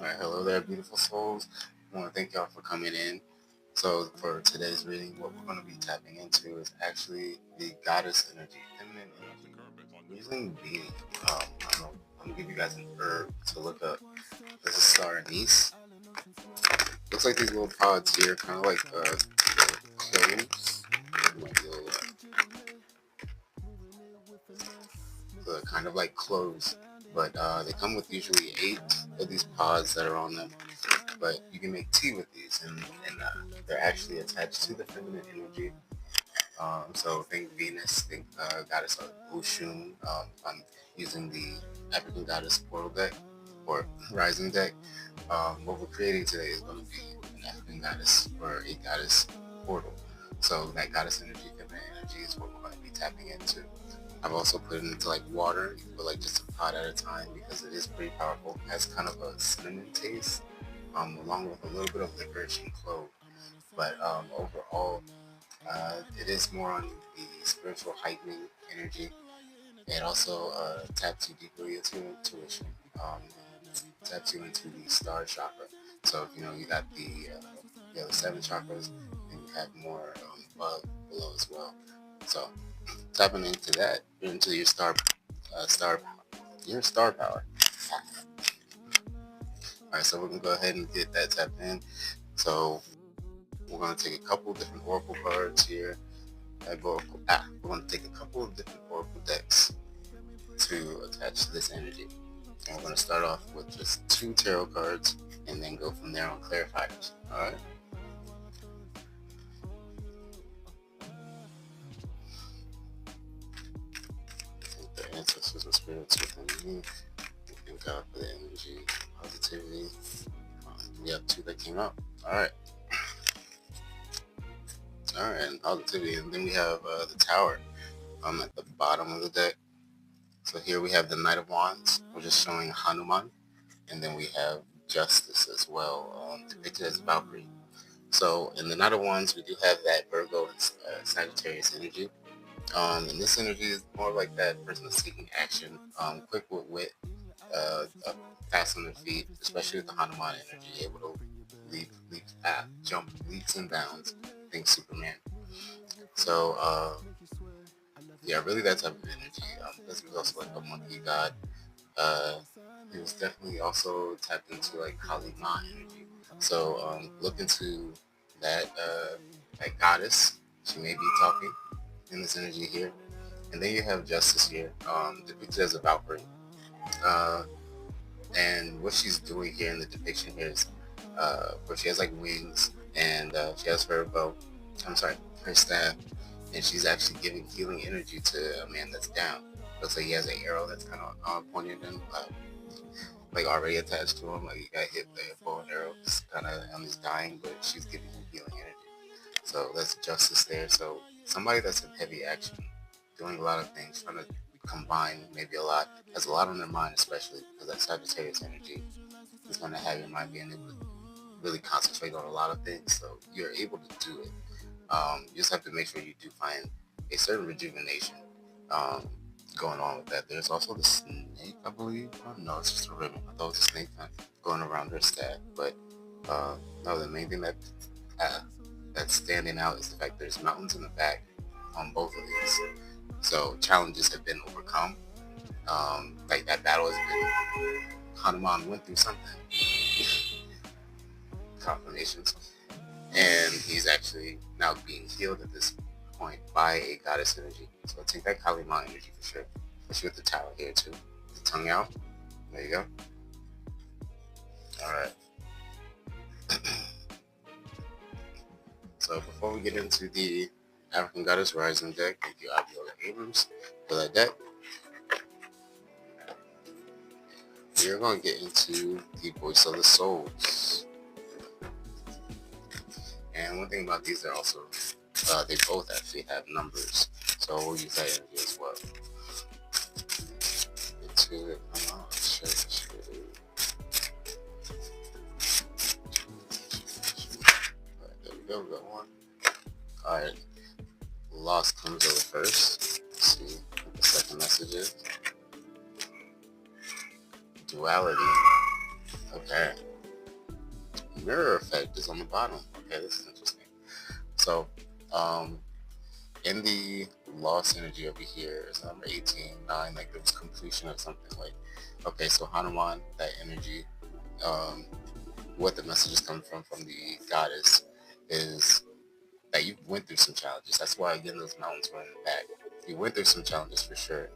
Alright, hello there, beautiful souls. I want to thank y'all for coming in. So for today's reading, what we're going to be tapping into is actually the goddess energy, feminine energy. We're using the, I'm going to give you guys an herb to look up. This is Star Anise. Looks like these little pods here, kind of like the cloves. Kind of like cloves, but they come with usually 8 of these pods that are on them. But you can make tea with these, and they're actually attached to the feminine energy. So think Venus, think goddess Oshun. I'm using the African goddess portal deck or rising deck. What we're creating today is going to be an African goddess or a goddess portal. So that goddess energy, feminine energy, is what we're going to be tapping into. I've also put it into like water, but like just a pot at a time because it is pretty powerful. It has kind of a cinnamon taste, along with a little bit of licorice and clove. But overall, it is more on the spiritual heightening energy. It also taps you deeply into your intuition. Taps you into the Star Chakra. So if you got the 7 chakras, and you have more above, below as well. So tapping into that, into your star power. All right, so we're gonna go ahead and get that tapped in. So we're gonna take a couple different oracle cards here. We're gonna take a couple of different oracle decks to attach to this energy. And we're gonna start off with just 2 tarot cards, and then go from there on clarifiers. All right. The ancestors and spirits within me. Thank God for the energy, positivity. We have 2 that came out. Alright, and positivity. And then we have the Tower at the bottom of the deck. So here we have the Knight of Wands, which is showing Hanuman. And then we have Justice as well, depicted as Valkyrie. So in the Knight of Wands, we do have that Virgo and Sagittarius energy. And this energy is more like that person that's seeking action, quick with wit, fast on their feet, especially with the Hanuman energy, able to jump leaps and bounds. Think Superman. So yeah, really that type of energy. This was also like a monkey god. He was definitely also tapped into like Kali Ma energy. So look into that goddess. She may be talking in this energy here. And then you have Justice here, depicted as a Valkyrie. And what she's doing here in the depiction here is, where she has like wings, and she has her bow, her staff, and she's actually giving healing energy to a man that's down. Looks like he has an arrow that's kind of pointed in, like already attached to him, like he got hit by a bow and arrow, kind of he's dying, but she's giving him healing energy. So that's Justice there. So somebody that's in heavy action, doing a lot of things, trying to combine maybe a lot, has a lot on their mind, especially because that Sagittarius energy is going to have your mind being able to really concentrate on a lot of things. So you're able to do it. You just have to make sure you do find a certain rejuvenation going on with that. There's also the snake, I believe. Oh, no, it's just a ribbon. I thought it was a snake going around her staff. But no, the main thing that's standing out is the fact there's mountains in the back on both of these. So challenges have been overcome. Like that battle has been, Hanuman went through something. Confirmations. And he's actually now being healed at this point by a goddess energy. So I take that Kali Ma energy for sure. Especially with the Tower here too. The tongue out. There you go. Alright. So before we get into the African Goddess Rising deck, thank you Abiola Abrams for that deck. We're going to get into the Voice of the Souls. And one thing about these, they're also, they both actually have numbers. So we'll use that energy as well. Into it. Alright, there we go. We got one. Alright. Lost comes over first. Let's see what the second message is. Duality. Okay. mirror effect is on the bottom. Okay, this is interesting. So, in the lost energy over here is number 18, 9, like there was completion of something. Like, okay, so Hanuman, that energy, what the message is coming from the goddess is that you went through some challenges. That's why, again, those mountains were in the back. You went through some challenges for sure.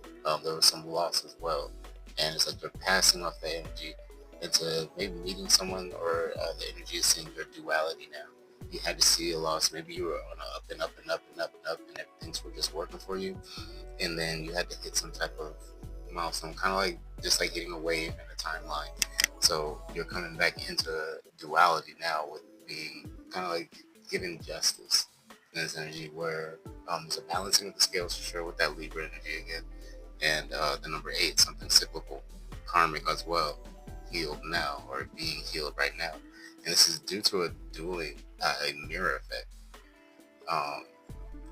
There was some loss as well. And it's like you're passing off the energy into maybe meeting someone, or the energy is seeing your duality now. You had to see a loss. Maybe you were on a up and up and up and up and up, and things were just working for you. And then you had to hit some type of milestone, kind of like just like hitting a wave in a timeline. So you're coming back into duality now with being kind of like giving justice in this energy, where there's a balancing of the scales for sure with that Libra energy again. And the number 8, something cyclical, karmic as well, healed now, or being healed right now. And this is due to a dueling, a mirror effect.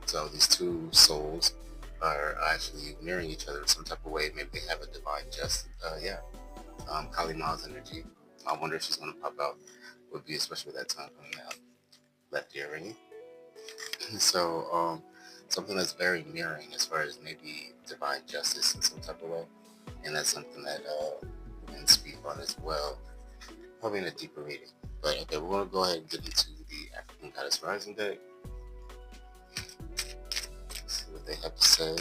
So these two souls are actually mirroring each other in some type of way. Maybe they have a divine justice. Kali Ma's energy. I wonder if she's going to pop out. Would be especially with that time coming out. Left ear ringing. So something that's very mirroring as far as maybe divine justice in some type of way. And that's something that we can speak on as well, probably in a deeper reading. But okay, we're going to go ahead and get into the African Goddess Rising deck. See what they have to say.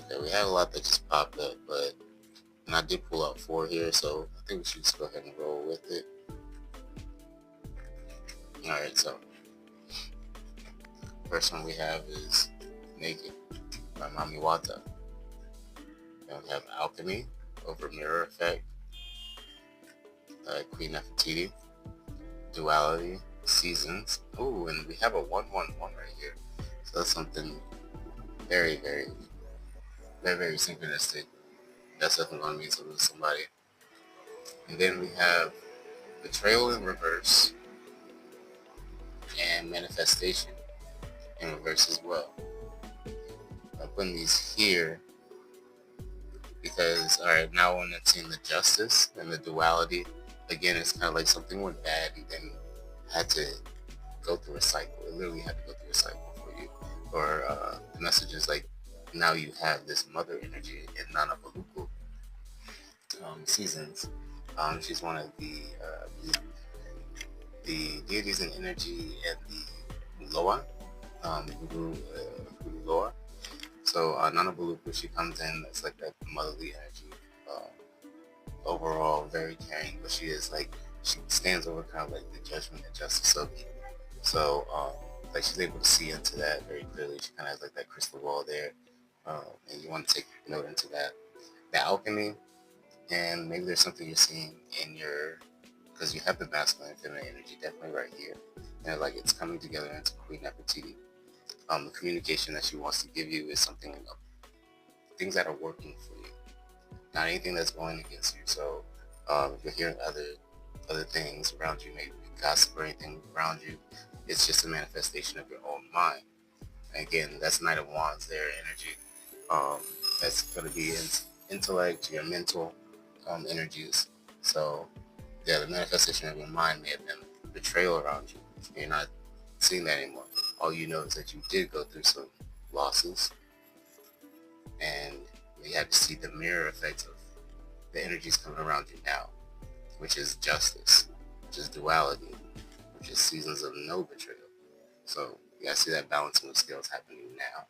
Okay, we have a lot that just popped up, and I did pull out 4 here, so I think we should just go ahead and roll with it. Alright, so first one we have is Naked by Mami Wata. Then we have Alchemy over Mirror Effect, Queen Nefertiti, Duality, Seasons. Ooh, and we have a 111 right here. So that's something very, very, very, very synchronistic. That's definitely going to mean something to somebody. And then we have Betrayal in Reverse and Manifestation in reverse as well. I'm putting these here because, alright, now when it's seeing the justice and the duality, again, it's kind of like something went bad and then had to go through a cycle. It literally had to go through a cycle for you. Or the message is like, now you have this mother energy in Nana Bahuku seasons. She's one of the deities in energy and the Loa, Guru Loa. So Nana Baluku, she comes in, it's like that motherly energy, overall very caring, but she is like, she stands over kind of like the judgment and justice of you. So like she's able to see into that very clearly. She kind of has like that crystal ball there, and you want to take note into that. The alchemy, and maybe there's something you're seeing in your, because you have the masculine and feminine energy definitely right here, and like it's coming together into Queen Nefertiti. The communication that she wants to give you is something, things that are working for you, not anything that's going against you. So if you're hearing other things around you, maybe gossip or anything around you, it's just a manifestation of your own mind. And again, that's Knight of Wands there energy. That's going to be intellect, your mental energies. So yeah, the manifestation of your mind may have been betrayal around you. You're not seeing that anymore. All you know is that you did go through some losses, and you had to see the mirror effects of the energies coming around you now, which is justice, which is duality, which is seasons of no betrayal. So you gotta see that balancing of scales happening now.